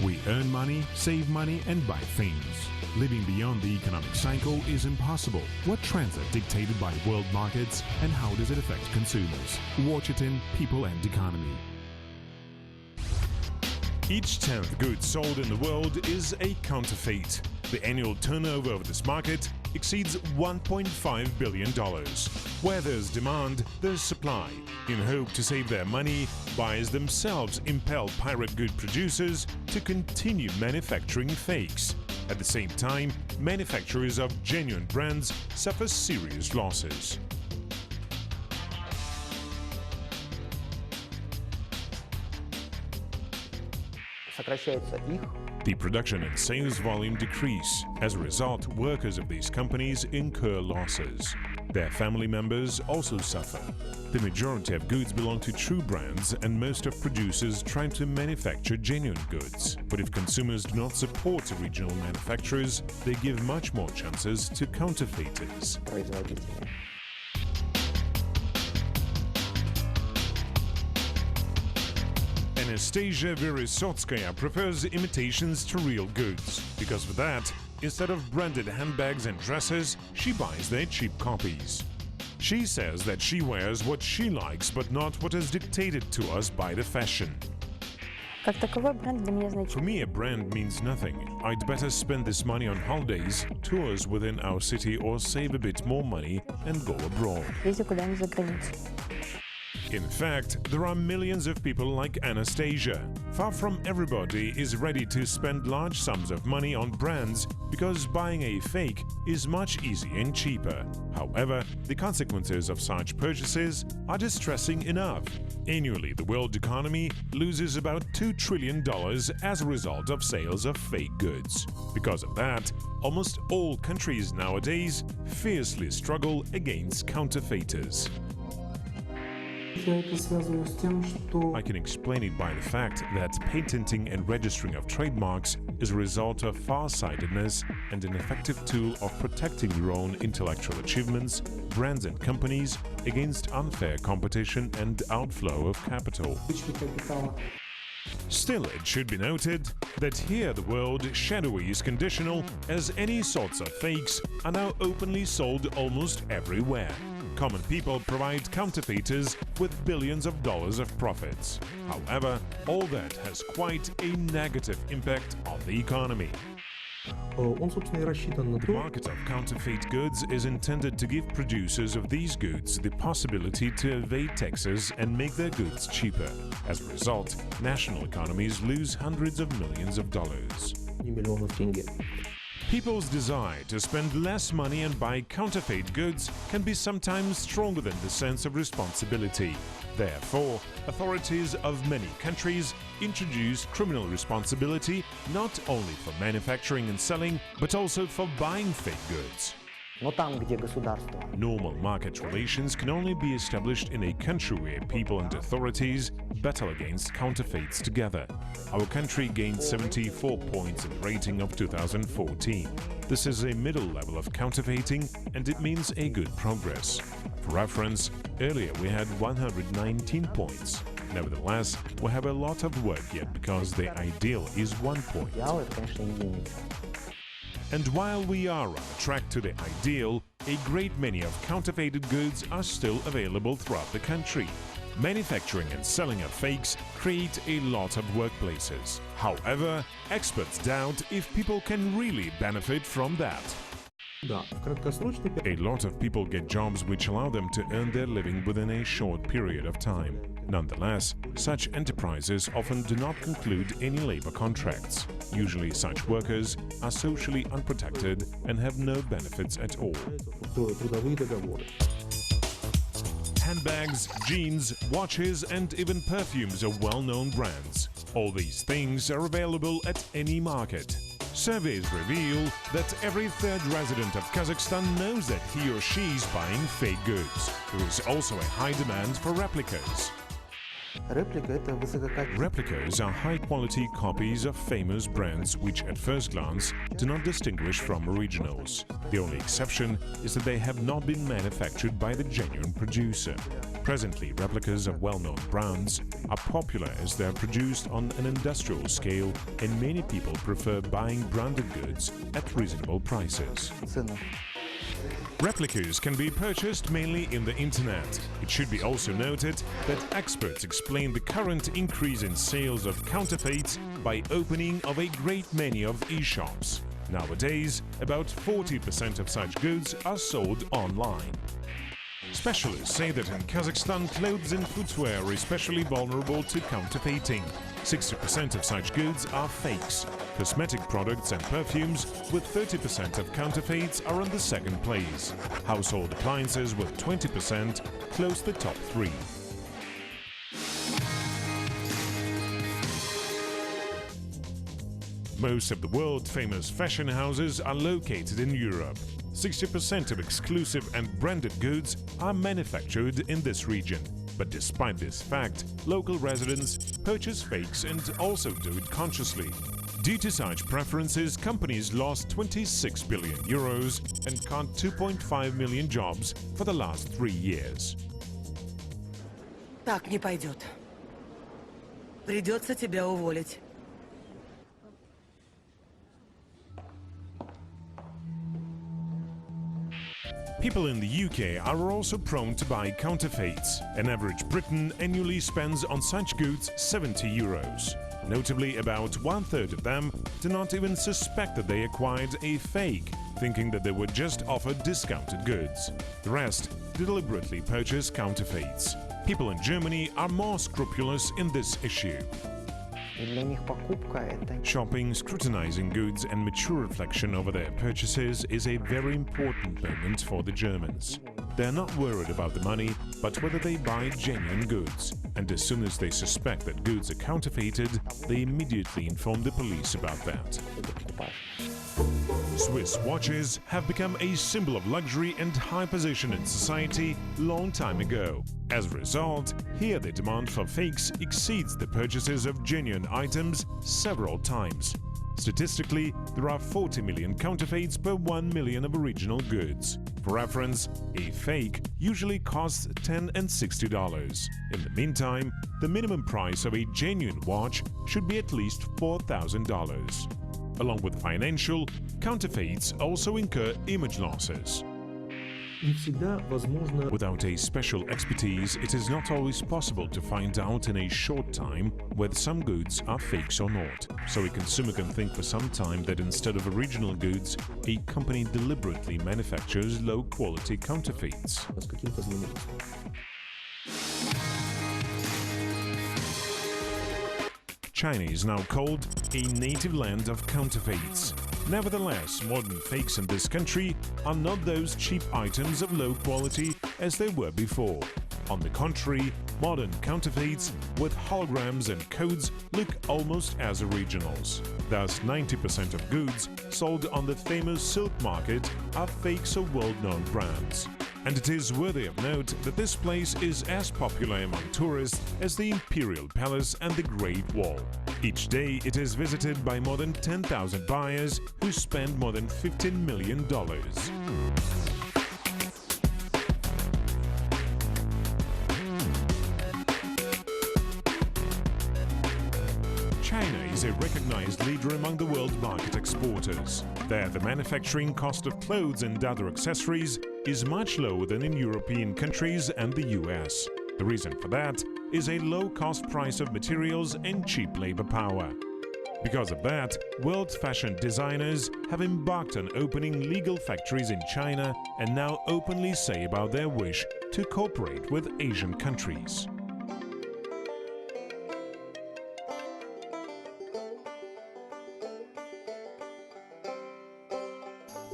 We earn money, save money, and buy things. Living beyond the economic cycle is impossible. What trends are dictated by world markets and how does it affect consumers? Watch it in People and Economy. Each 10th good sold in the world is a counterfeit. The annual turnover of this market exceeds $1.5 billion. Where there's demand, there's supply. In hope to save their money, buyers themselves impel pirate good producers to continue manufacturing fakes. At the same time, manufacturers of genuine brands suffer serious losses. The production and sales volume decrease. As a result, workers of these companies incur losses. Their family members also suffer. The majority of goods belong to true brands, and most of producers try to manufacture genuine goods. But if consumers do not support original manufacturers, they give much more chances to counterfeiters. Anastasia Verysotskaya prefers imitations to real goods. Because of that, instead of branded handbags and dresses, she buys their cheap copies. She says that she wears what she likes, but not what is dictated to us by the fashion. For me, a brand means nothing. I'd better spend this money on holidays, tours within our city, or save a bit more money and go abroad. In fact, there are millions of people like Anastasia. Far from everybody is ready to spend large sums of money on brands because buying a fake is much easier and cheaper. However, the consequences of such purchases are distressing enough. Annually, the world economy loses about $2 trillion as a result of sales of fake goods. Because of that, almost all countries nowadays fiercely struggle against counterfeiters. I can explain it by the fact that patenting and registering of trademarks is a result of far-sightedness and an effective tool of protecting your own intellectual achievements, brands and companies against unfair competition and outflow of capital. Still, it should be noted that here the word shadowy is conditional, as any sorts of fakes are now openly sold almost everywhere. Common people provide counterfeiters with billions of dollars of profits. However, all that has quite a negative impact on the economy. The market of counterfeit goods is intended to give producers of these goods the possibility to evade taxes and make their goods cheaper. As a result, national economies lose hundreds of millions of dollars. People's desire to spend less money and buy counterfeit goods can be sometimes stronger than the sense of responsibility. Therefore, authorities of many countries introduce criminal responsibility not only for manufacturing and selling, but also for buying fake goods. Normal market relations can only be established in a country where people and authorities battle against counterfeits together. Our country gained 74 points in the rating of 2014. This is a middle level of counterfeiting, and it means a good progress. For reference, earlier we had 119 points. Nevertheless, we have a lot of work yet because the ideal is 1 point. And while we are on the track to the ideal, a great many of counterfeited goods are still available throughout the country. Manufacturing and selling of fakes create a lot of workplaces. However, experts doubt if people can really benefit from that. A lot of people get jobs which allow them to earn their living within a short period of time. Nonetheless, such enterprises often do not conclude any labor contracts. Usually such workers are socially unprotected and have no benefits at all. Handbags, jeans, watches and even perfumes are well-known brands. All these things are available at any market. Surveys reveal that every third resident of Kazakhstan knows that he or she is buying fake goods. There is also a high demand for replicas. Replicas are high-quality copies of famous brands which at first glance do not distinguish from originals. The only exception is that they have not been manufactured by the genuine producer. Presently, replicas of well-known brands are popular as they are produced on an industrial scale, and many people prefer buying branded goods at reasonable prices. Replicas can be purchased mainly in the internet. It should be also noted that experts explain the current increase in sales of counterfeits by opening of a great many of e-shops. Nowadays, about 40% of such goods are sold online. Specialists say that in Kazakhstan, clothes and footwear are especially vulnerable to counterfeiting. 60% of such goods are fakes. Cosmetic products and perfumes with 30% of counterfeits are on the second place. Household appliances with 20% close the top three. Most of the world-famous fashion houses are located in Europe. 60% of exclusive and branded goods are manufactured in this region. But despite this fact, local residents purchase fakes and also do it consciously. Due to such preferences, companies lost 26 billion euros and cut 2.5 million jobs for the last 3 years. Так не пойдет. Придется тебя уволить. People in the UK are also prone to buy counterfeits. An average Briton annually spends on such goods 70 euros. Notably, about 1/3 of them do not even suspect that they acquired a fake, thinking that they were just offered discounted goods. The rest deliberately purchase counterfeits. People in Germany are more scrupulous in this issue. Shopping, scrutinizing goods and mature reflection over their purchases is a very important moment for the Germans. They are not worried about the money, but whether they buy genuine goods. And as soon as they suspect that goods are counterfeited, they immediately inform the police about that. Swiss watches have become a symbol of luxury and high position in society long time ago. As a result, here the demand for fakes exceeds the purchases of genuine items several times. Statistically, there are 40 million counterfeits per 1 million of original goods. For reference, a fake usually costs $10 and $60. In the meantime, the minimum price of a genuine watch should be at least $4,000. Along with financial, counterfeits also incur image losses. Without a special expertise, it is not always possible to find out in a short time whether some goods are fakes or not. So a consumer can think for some time that instead of original goods, a company deliberately manufactures low-quality counterfeits. China is now called a native land of counterfeits. Nevertheless, modern fakes in this country are not those cheap items of low quality as they were before. On the contrary, modern counterfeits with holograms and codes look almost as originals. Thus, 90% of goods sold on the famous silk market are fakes of world-known brands. And it is worthy of note that this place is as popular among tourists as the Imperial Palace and the Great Wall. Each day it is visited by more than 10,000 buyers who spend more than $15 million. China is a recognized leader among the world market exporters. There, the manufacturing cost of clothes and other accessories is much lower than in European countries and the US. The reason for that is a low-cost price of materials and cheap labor power. Because of that, world fashion designers have embarked on opening legal factories in China and now openly say about their wish to cooperate with Asian countries.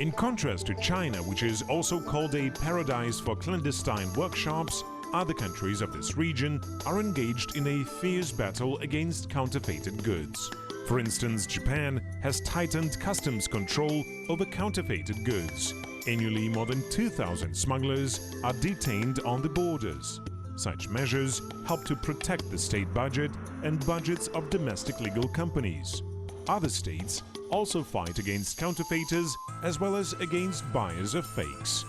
In contrast to China, which is also called a paradise for clandestine workshops, other countries of this region are engaged in a fierce battle against counterfeited goods. For instance, Japan has tightened customs control over counterfeited goods. Annually, more than 2,000 smugglers are detained on the borders. Such measures help to protect the state budget and budgets of domestic legal companies. Other states also fight against counterfeiters as well as against buyers of fakes.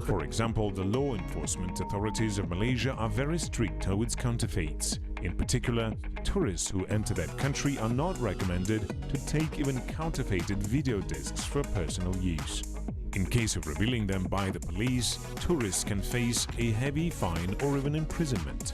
For example, the law enforcement authorities of Malaysia are very strict towards counterfeits. In particular, tourists who enter that country are not recommended to take even counterfeited video discs for personal use. In case of revealing them by the police, tourists can face a heavy fine or even imprisonment.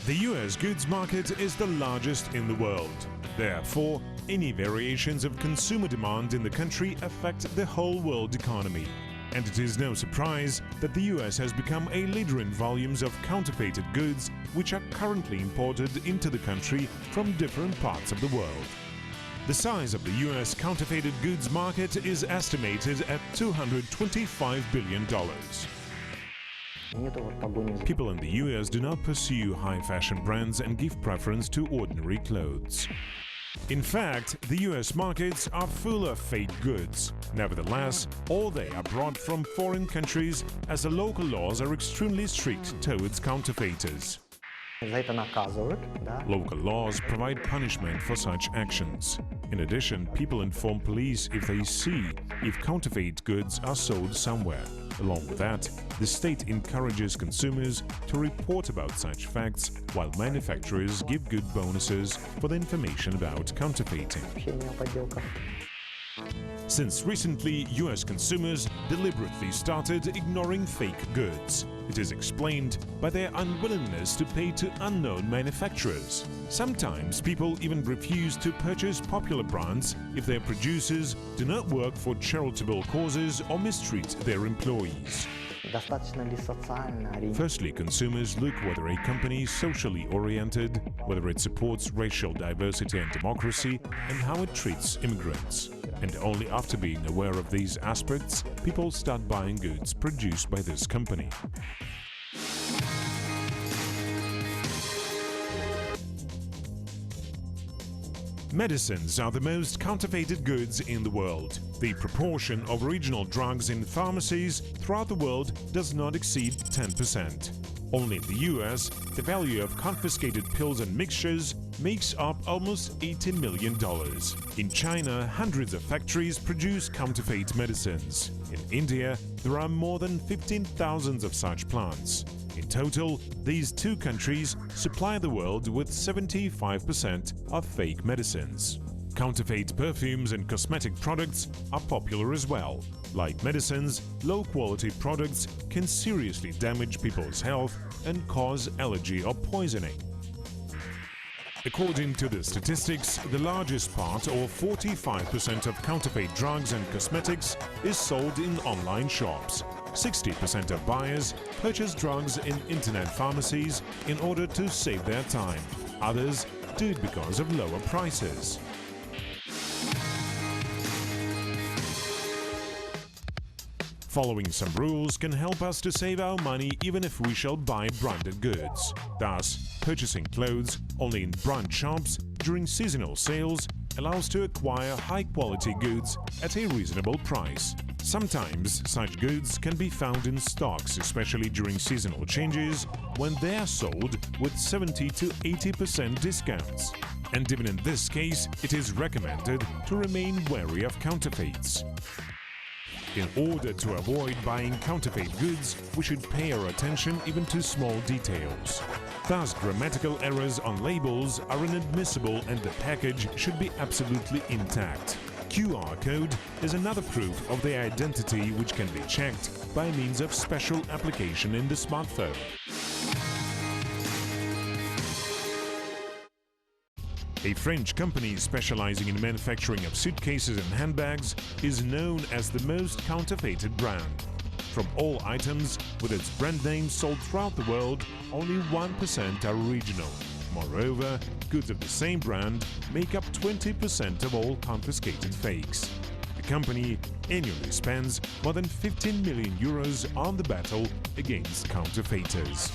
The US goods market is the largest in the world. Therefore, any variations of consumer demand in the country affect the whole world economy. And it is no surprise that the US has become a leader in volumes of counterfeited goods which are currently imported into the country from different parts of the world. The size of the US counterfeited goods market is estimated at $225 billion. People in the US do not pursue high-fashion brands and give preference to ordinary clothes. In fact, the US markets are full of fake goods. Nevertheless, all they are brought from foreign countries as the local laws are extremely strict towards counterfeiters. Local laws provide punishment for such actions. In addition, people inform police if they see if counterfeit goods are sold somewhere. Along with that, the state encourages consumers to report about such facts, while manufacturers give good bonuses for the information about counterfeiting. Since recently, US consumers deliberately started ignoring fake goods. It is explained by their unwillingness to pay to unknown manufacturers. Sometimes people even refuse to purchase popular brands if their producers do not work for charitable causes or mistreat their employees. Firstly, consumers look whether a company is socially oriented, whether it supports racial diversity and democracy, and how it treats immigrants. And only after being aware of these aspects, people start buying goods produced by this company. Medicines are the most counterfeited goods in the world. The proportion of original drugs in pharmacies throughout the world does not exceed 10%. Only in the US, the value of confiscated pills and mixtures makes up almost $80 million. In China, hundreds of factories produce counterfeit medicines. In India, there are more than 15,000 of such plants. In total, these two countries supply the world with 75% of fake medicines. Counterfeit perfumes and cosmetic products are popular as well. Like medicines, low-quality products can seriously damage people's health and cause allergy or poisoning. According to the statistics, the largest part, or 45% of counterfeit drugs and cosmetics, is sold in online shops. 60% of buyers purchase drugs in internet pharmacies in order to save their time. Others do it because of lower prices. Following some rules can help us to save our money even if we shall buy branded goods. Thus, purchasing clothes only in brand shops during seasonal sales allows to acquire high-quality goods at a reasonable price. Sometimes such goods can be found in stocks, especially during seasonal changes, when they are sold with 70 to 80% discounts. And even in this case, it is recommended to remain wary of counterfeits. In order to avoid buying counterfeit goods, we should pay our attention even to small details. Thus, grammatical errors on labels are inadmissible and the package should be absolutely intact. QR code is another proof of the identity which can be checked by means of special application in the smartphone. A French company specializing in manufacturing of suitcases and handbags is known as the most counterfeited brand. From all items with its brand name sold throughout the world, only 1% are original. Moreover, goods of the same brand make up 20% of all confiscated fakes. The company annually spends more than 15 million euros on the battle against counterfeiters.